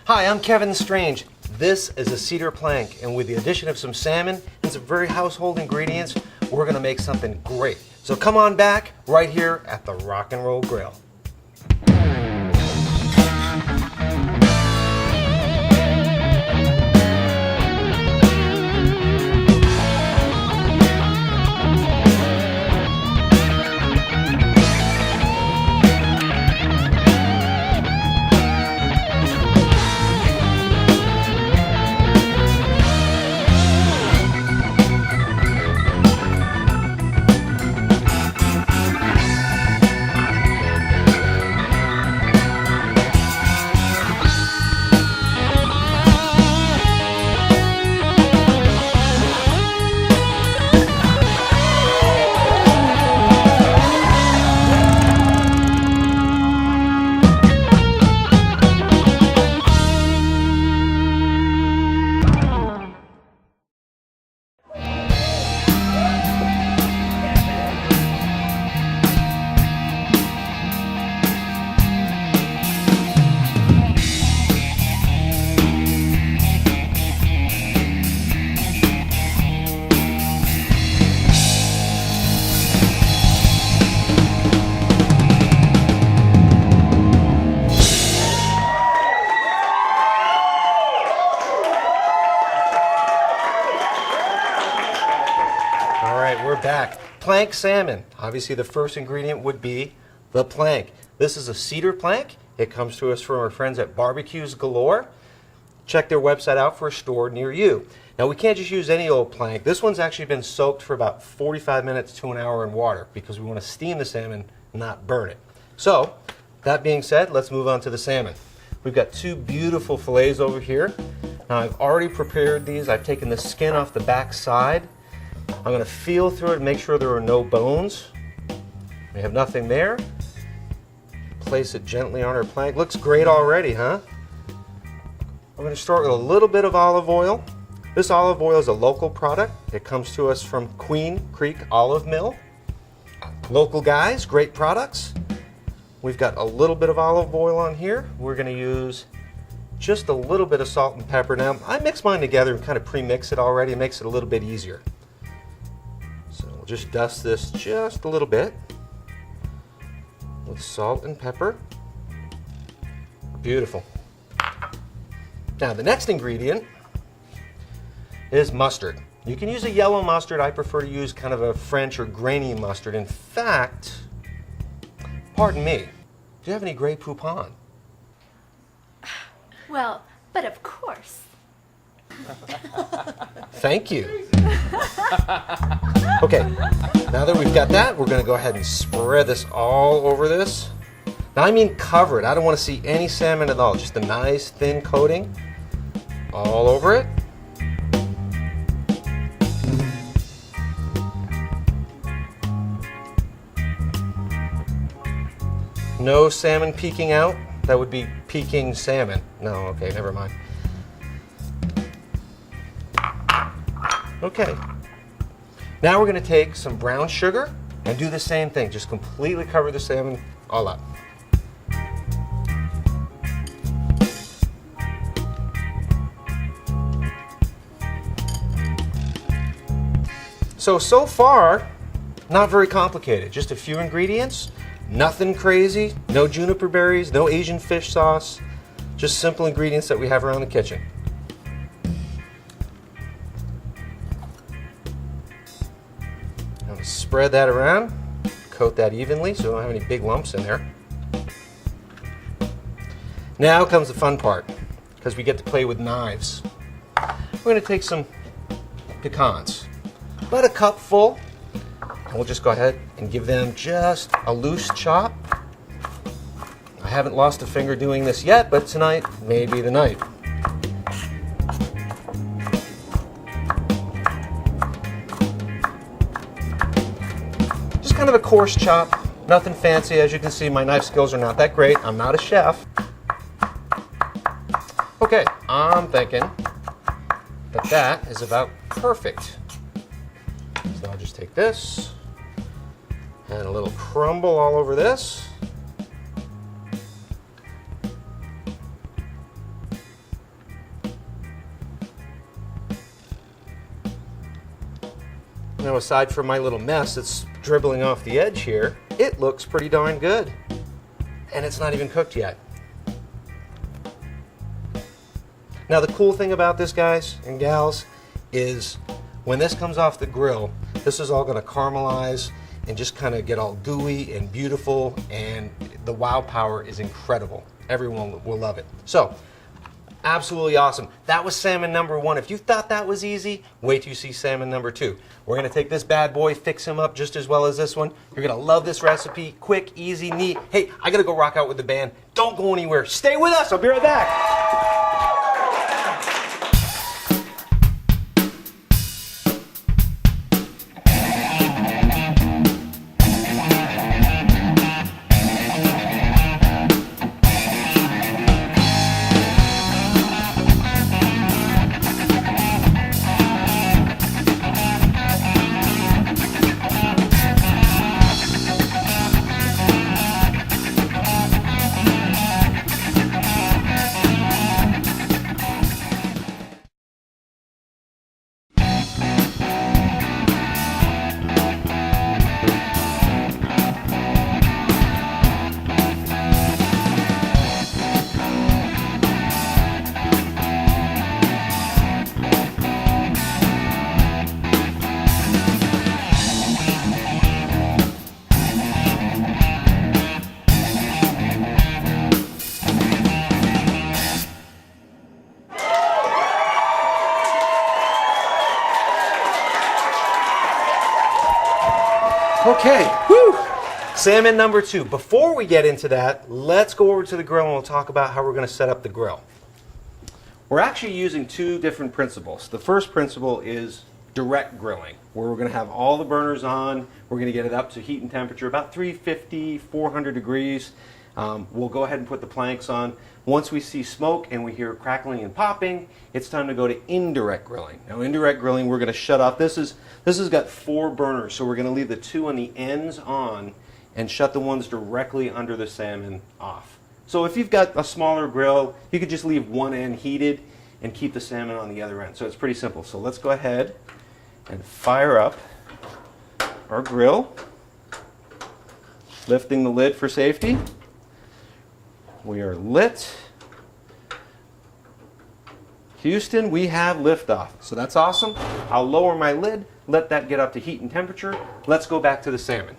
Hi, I'm Kevin Strange. This is a cedar plank, and with the addition of some salmon and some very household ingredients, we're gonna make something great. So come on back right here at the Rock N Roll Grill. We're back. Plank salmon. Obviously the first ingredient would be the plank. This is a cedar plank. It comes to us from our friends at Barbecues Galore. Check their website out for a store near you. Now we can't just use any old plank. This one's actually been soaked for about 45 minutes to an hour in water because we want to steam the salmon, not burn it. So, that being said, let's move on to the salmon. We've got two beautiful fillets over here. Now I've already prepared these. I've taken the skin off the back side. I'm going to feel through it and make sure there are no bones. We have nothing there. Place it gently on our plank. Looks great already, huh? I'm going to start with a little bit of olive oil. This olive oil is a local product. It comes to us from Queen Creek Olive Mill. Local guys, great products. We've got a little bit of olive oil on here. We're going to use just a little bit of salt and pepper. Now, I mix mine together and kind of pre-mix it already. It makes it a little bit easier. So we'll just dust this just a little bit with salt and pepper. Beautiful. Now the next ingredient is mustard. You can use a yellow mustard. I prefer to use kind of a French or grainy mustard. In fact, pardon me, do you have any Grey Poupon? Well, but of course. Thank you. Okay, now that we've got that, we're going to go ahead and spread this all over this. Now I mean cover it. I don't want to see any salmon at all. Just a nice thin coating all over it. No salmon peeking out. That would be peeking salmon. No, okay, never mind. Okay. Now we're going to take some brown sugar and do the same thing. Just completely cover the salmon all up. So far, not very complicated. Just a few ingredients. Nothing crazy. No juniper berries, no Asian fish sauce. Just simple ingredients that we have around the kitchen. Spread that around, coat that evenly so we don't have any big lumps in there. Now comes the fun part, because we get to play with knives. We're going to take some pecans, about a cup full, and we'll just go ahead and give them just a loose chop. I haven't lost a finger doing this yet, but tonight may be the night. Kind of a coarse chop, nothing fancy. As you can see, my knife skills are not that great. I'm not a chef. Okay, I'm thinking that that is about perfect. So I'll just take this and a little crumble all over this. Now, aside from my little mess that's dribbling off the edge here, it looks pretty darn good. And it's not even cooked yet. Now, the cool thing about this, guys and gals, is when this comes off the grill, this is all gonna caramelize and just kind of get all gooey and beautiful, and the wow power is incredible. Everyone will love it. So, absolutely awesome. That was salmon number 1. If you thought that was easy, wait till you see salmon number 2. We're gonna take this bad boy, fix him up just as well as this one. You're gonna love this recipe. Quick, easy, neat. Hey, I gotta go rock out with the band. Don't go anywhere. Stay with us. I'll be right back. Okay, whew. Salmon number 2. Before we get into that, let's go over to the grill and we'll talk about how we're going to set up the grill. We're actually using 2 different principles. The first principle is direct grilling, where we're going to have all the burners on. We're going to get it up to heat and temperature about 350, 400 degrees. We'll go ahead and put the planks on. Once we see smoke and we hear crackling and popping, it's time to go to indirect grilling. Now, indirect grilling, we're going to shut off. This has got 4 burners, so we're going to leave the 2 on the ends on and shut the ones directly under the salmon off. So if you've got a smaller grill, you could just leave one end heated and keep the salmon on the other end. So it's pretty simple. So let's go ahead and fire up our grill, lifting the lid for safety. We are lit. Houston, we have liftoff. So that's awesome. I'll lower my lid, let that get up to heat and temperature. Let's go back to the salmon.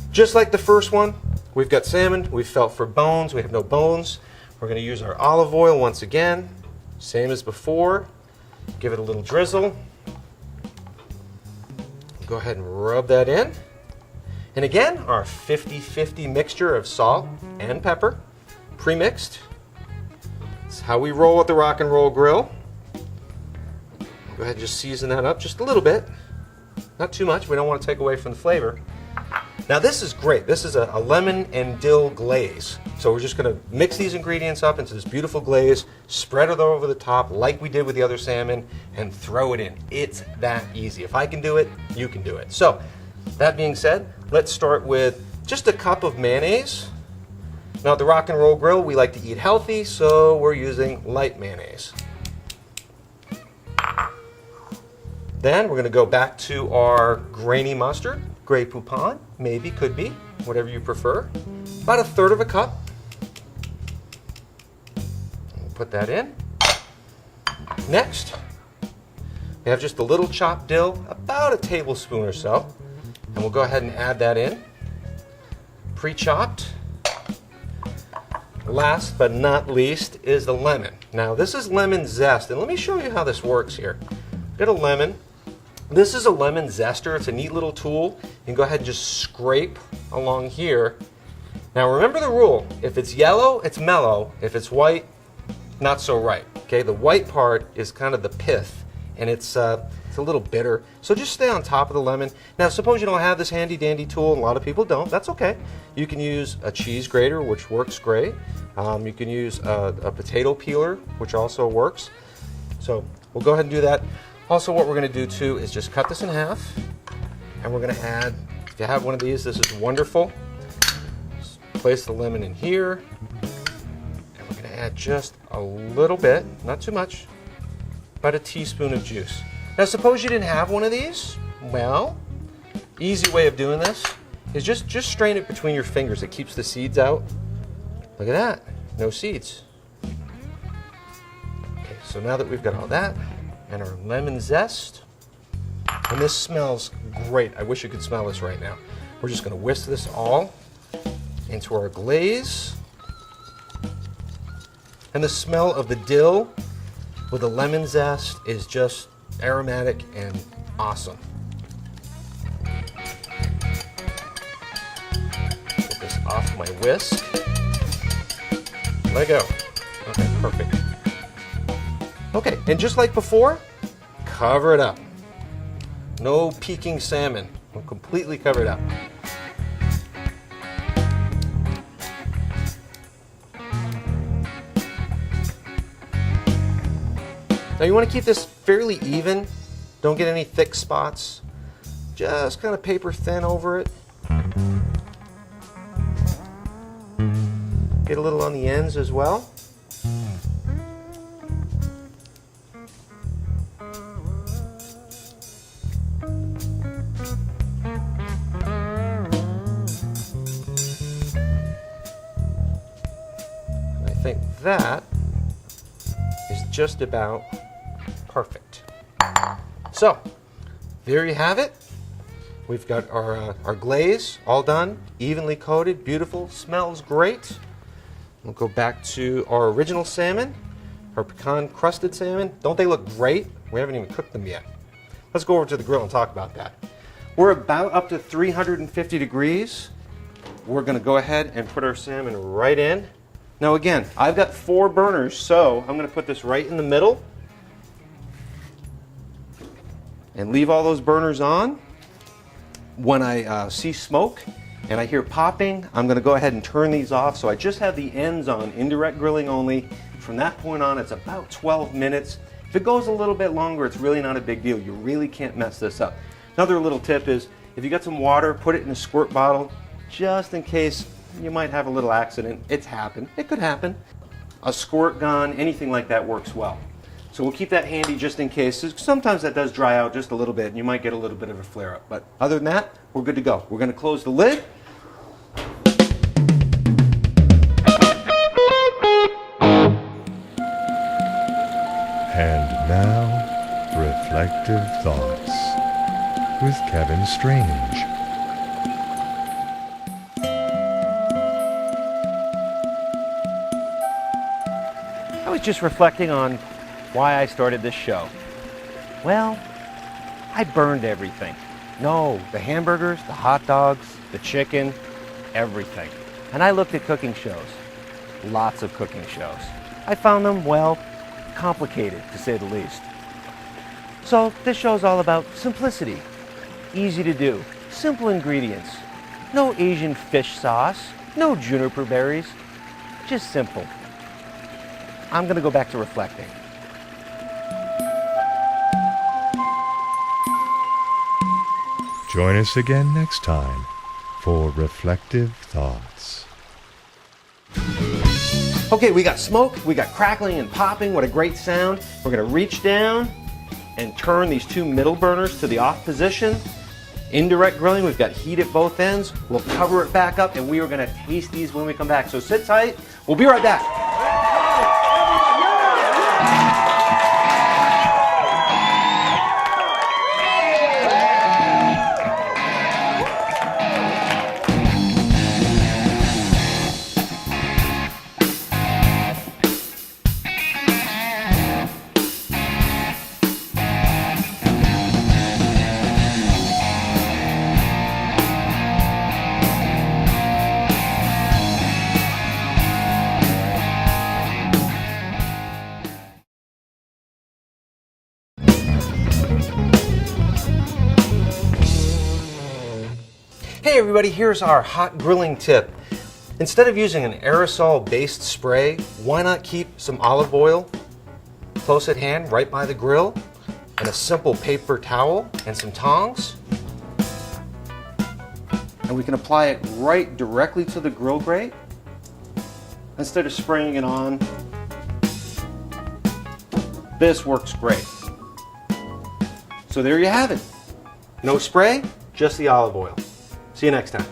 Just like the first one, we've got salmon. We've felt for bones. We have no bones. We're going to use our olive oil once again. Same as before. Give it a little drizzle. Go ahead and rub that in. And again, our 50-50 mixture of salt and pepper, pre-mixed. It's how we roll at the Rock and Roll Grill. Go ahead and just season that up just a little bit. Not too much. We don't want to take away from the flavor. Now this is great. This is a lemon and dill glaze. So we're just going to mix these ingredients up into this beautiful glaze, spread it over the top like we did with the other salmon, and throw it in. It's that easy. If I can do it, you can do it. So that being said, let's start with just a cup of mayonnaise. Now at the Rock and Roll Grill, we like to eat healthy, so we're using light mayonnaise. Then we're going to go back to our grainy mustard, Grey Poupon, maybe, could be, whatever you prefer. About 1/3 of a cup. We'll put that in. Next, we have just a little chopped dill, about a tablespoon or so, and we'll go ahead and add that in. Pre-chopped. Last but not least is the lemon. Now this is lemon zest, and let me show you how this works here. Get a lemon. This is a lemon zester. It's a neat little tool. You can go ahead and just scrape along here. Now remember the rule. If it's yellow, it's mellow. If it's white, not so right. Okay, the white part is kind of the pith, and it's a little bitter. So just stay on top of the lemon. Now suppose you don't have this handy dandy tool, and a lot of people don't. That's okay. You can use a cheese grater, which works great. You can use a potato peeler, which also works. So we'll go ahead and do that. Also, what we're going to do too is just cut this in half, and we're going to add, if you have one of these, this is wonderful. Just place the lemon in here, and we're going to add just a little bit, not too much, about a teaspoon of juice. Now suppose you didn't have one of these, Well, easy way of doing this is just strain it between your fingers. It keeps the seeds out. Look at that, no seeds. Okay, so now that we've got all that and our lemon zest, and this smells great. I wish you could smell this right now. We're just gonna whisk this all into our glaze. And the smell of the dill with the lemon zest is just aromatic and awesome. Get this off my whisk. Let go. Okay, perfect. Okay, and just like before, cover it up. No peeking salmon. We'll completely cover it up. Now you want to keep this fairly even. Don't get any thick spots. Just kind of paper thin over it. Get a little on the ends as well. I think that is just about perfect. So, there you have it. We've got our glaze all done, evenly coated, beautiful, smells great. We'll go back to our original salmon, our pecan crusted salmon. Don't they look great? We haven't even cooked them yet. Let's go over to the grill and talk about that. We're about up to 350 degrees. We're gonna go ahead and put our salmon right in. Now again, I've got 4 burners, so I'm gonna put this right in the middle and leave all those burners on. When I see smoke and I hear popping, I'm gonna go ahead and turn these off, so I just have the ends on, indirect grilling only. From that point on, it's about 12 minutes. If it goes a little bit longer, it's really not a big deal. You really can't mess this up. Another little tip is, if you got some water, put it in a squirt bottle, just in case you might have a little accident. It's happened, it could happen. A squirt gun, anything like that works well. So we'll keep that handy just in case. Sometimes that does dry out just a little bit and you might get a little bit of a flare up. But other than that, we're good to go. We're gonna close the lid. And now, Reflective Thoughts with Kevin Strange. I was just reflecting on why I started this show. Well, I burned everything. No, the hamburgers, the hot dogs, the chicken, everything. And I looked at cooking shows, lots of cooking shows. I found them, well, complicated to say the least. So this show's all about simplicity, easy to do, simple ingredients. No Asian fish sauce, no juniper berries, just simple. I'm gonna go back to reflecting. Join us again next time for Reflective Thoughts. Okay, we got smoke, we got crackling and popping, what a great sound. We're gonna reach down and turn these 2 middle burners to the off position. Indirect grilling, we've got heat at both ends. We'll cover it back up and we are gonna taste these when we come back. So sit tight, we'll be right back. Hey everybody, here's our hot grilling tip. Instead of using an aerosol-based spray, why not keep some olive oil close at hand right by the grill and a simple paper towel and some tongs? And we can apply it right directly to the grill grate instead of spraying it on. This works great. So there you have it. No spray, just the olive oil. See you next time.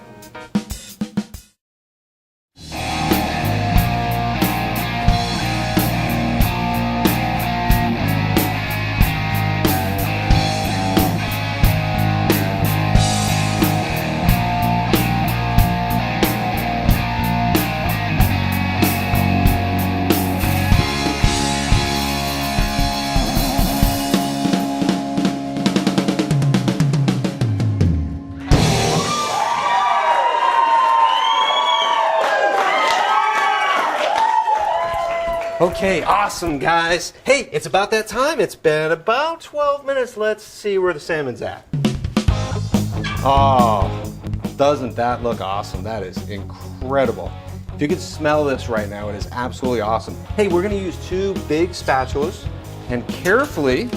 Okay, awesome, guys. Hey, it's about that time. It's been about 12 minutes. Let's see where the salmon's at. Oh, doesn't that look awesome? That is incredible. If you could smell this right now, it is absolutely awesome. Hey, we're going to use 2 big spatulas and carefully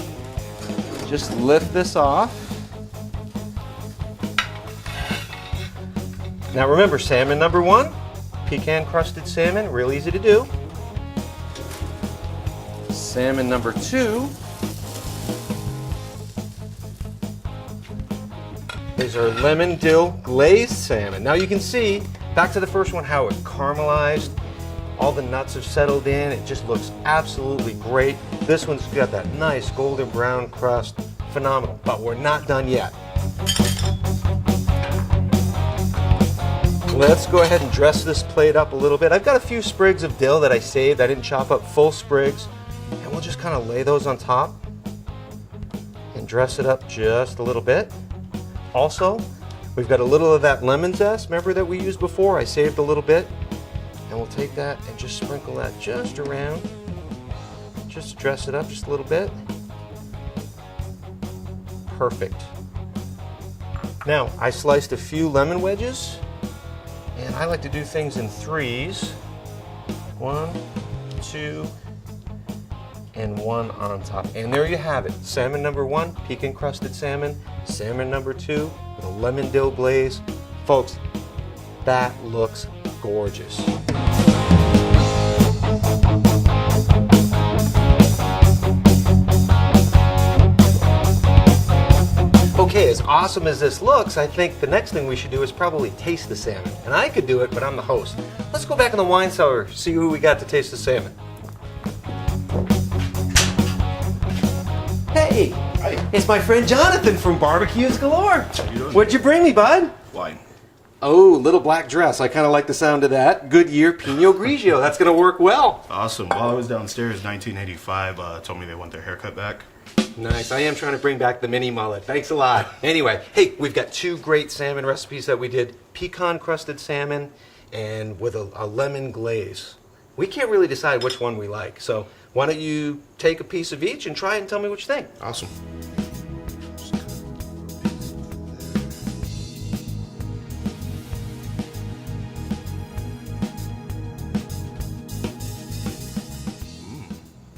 just lift this off. Now remember, salmon number 1, pecan crusted salmon, real easy to do. Salmon number 2 is our lemon dill glazed salmon. Now you can see, back to the first one, how it caramelized. All the nuts have settled in. It just looks absolutely great. This one's got that nice golden brown crust. Phenomenal. But we're not done yet. Let's go ahead and dress this plate up a little bit. I've got a few sprigs of dill that I saved. I didn't chop up full sprigs. And we'll just kind of lay those on top and dress it up just a little bit. Also, we've got a little of that lemon zest, remember that we used before? I saved a little bit. And we'll take that and just sprinkle that just around. Just dress it up just a little bit. Perfect. Now, I sliced a few lemon wedges, and I like to do things in 3s. 1, 2, and 1 on top. And there you have it. Salmon number 1, pecan crusted salmon. Salmon number 2, with a lemon dill glaze. Folks, that looks gorgeous. Okay, as awesome as this looks, I think the next thing we should do is probably taste the salmon. And I could do it, but I'm the host. Let's go back in the wine cellar, see who we got to taste the salmon. Hey, Hi. it's my friend Jonathan from Barbecues Galore. How you doing? What'd you bring me, bud? Wine. Oh, little black dress. I kind of like the sound of that. Goodyear Pinot Grigio. That's going to work well. Awesome. While I was downstairs, 1985 told me they want their haircut back. Nice. I am trying to bring back the mini mullet. Thanks a lot. Anyway, hey, we've got 2 great salmon recipes that we did. Pecan crusted salmon and with a lemon glaze. We can't really decide which one we like. So why don't you take a piece of each and try it and tell me what you think. Awesome.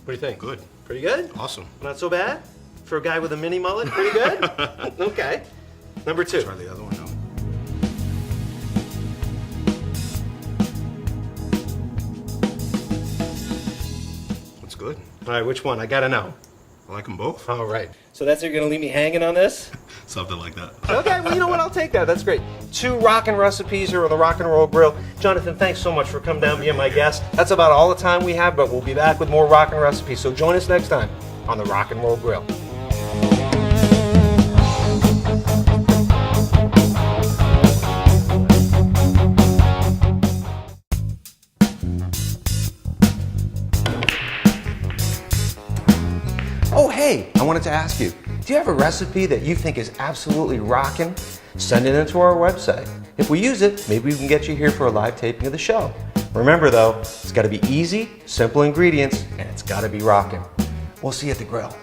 What do you think? Good. Pretty good? Awesome. Not so bad? For a guy with a mini mullet, pretty good? Okay. Number 2. Try the other one now. That's good. All right, which one? I got to know. I like them both. All right. So that's you're going to leave me hanging on this? Something like that. Okay, well, you know what? I'll take that. That's great. 2 rockin' recipes here on the Rock N Roll Grill. Jonathan, thanks so much for coming down being my guest. That's about all the time we have, but we'll be back with more rockin' recipes. So join us next time on the Rock N Roll Grill. Oh, hey, I wanted to ask you, do you have a recipe that you think is absolutely rockin'? Send it into our website. If we use it, maybe we can get you here for a live taping of the show. Remember though, it's gotta be easy, simple ingredients, and it's gotta be rockin'. We'll see you at the grill.